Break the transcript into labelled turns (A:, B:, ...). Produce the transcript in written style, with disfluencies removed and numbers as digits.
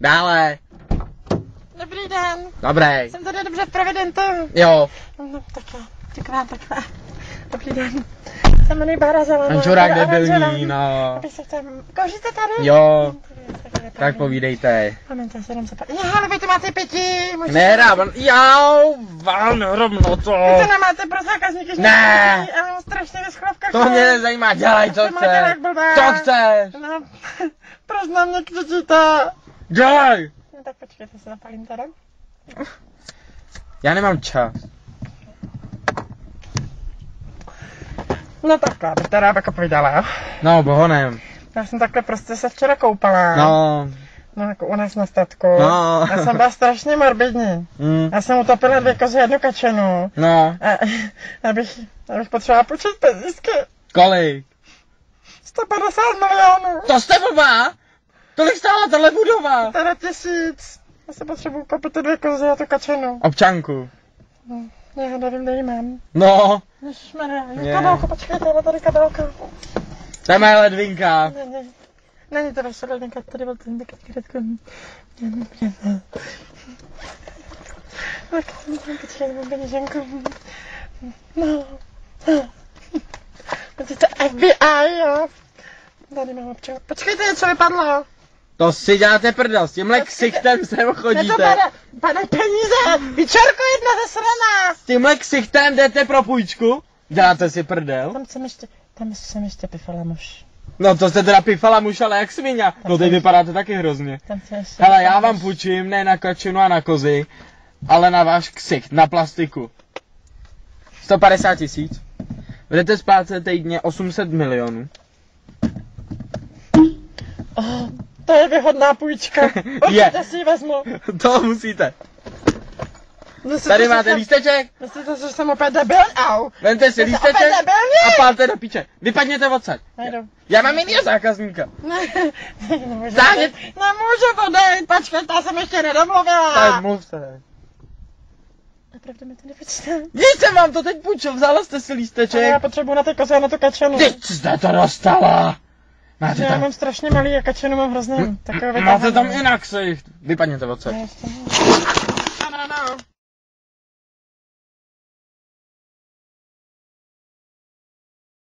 A: Dále.
B: Dobrý den.
A: Dobrý.
B: Jsem tady dobře v Providentu.
A: Jo.
B: No, takhle. Dobrý den. Jsem jmenuji Bára Zelená.
A: Ančurák debilní, no.
B: Kouříte tady?
A: Jo. Tak povídejte.
B: Moment, já se jdem zapat. Ale vy to máte pěti.
A: Nehrám, vám rovno to.
B: Vy to nemáte pro zákazníky.
A: Ne.
B: Já mám strašně ve schovkách.
A: To mě nezajímá, dělej, co chceš. Co chceš?
B: No, proč na mě křičíte?
A: Dělej.
B: No tak počkejte, se zapalím teda.
A: Já nemám čas.
B: No takhle, bych teda jako povídala, jo?
A: No, bohonem.
B: Já jsem takhle prostě se včera koupala.
A: No.
B: No jako u nás na statku.
A: No.
B: Já jsem byla strašně morbidní. Já jsem utopila 2 kozy, 1 kačenu.
A: No.
B: Abych potřebovala počít penízky.
A: Kolik?
B: 150 milionů.
A: To jste blbá? Tolik stála tahle budova.
B: Teda 1000. Já se potřebuji koupit ty 2 kozy a tu kačenu.
A: Občanku.
B: No, já nevím, kde ji mám.
A: No.
B: Ježišmarja, kabelko, počkejte, je tady kabelka.
A: To je moje ledvinka.
B: Není to vaše ledvinka, tady byl ten kreditku. Tak, počkejte, mám peněženku. No. To FBI, jo. Tady mám občan. Počkejte, něco vypadlo.
A: To si děláte prdel, s tímhle ksichtem sem chodíte.
B: Pane peníze, vyčorko jedna ze srana.
A: S tímhle ksichtem jdete pro půjčku? Děláte si prdel?
B: Tam jsem ještě pifala muž.
A: No to jste teda pifala muž, ale jak svině. No teď vypadáte taky hrozně. Hele, já vám půjčím, ne na kačenu a na kozy, ale na váš ksicht, na plastiku. 150 000. Budete splácet týdně 800 milionů.
B: Oh, to je výhodná půjčka. Určitě si ji vezmu.
A: To musíte. Tady máte lísteček.
B: Myslíte, že jsem opět debil? Au.
A: Vemte si lísteček a pálte do piče. Vypadněte odsaď.
B: Nejdu.
A: Já mám jinýho zákazníka.
B: Nemůžu odejít, počkejte, já jsem ještě nedomluvila.
A: Tak mluvte.
B: Opravdu mi to nepočítá.
A: Nic jsem vám to teď půjčil, vzala jste si lísteček.
B: Ale já potřebuji na ty kozy a na tu kačenu.
A: Teď jste to dostala. Máte
B: Já
A: tam...
B: mám strašně malý a kačenu mám hrozně.
A: Máte tam jinak ksicht. Vypadněte odsaď.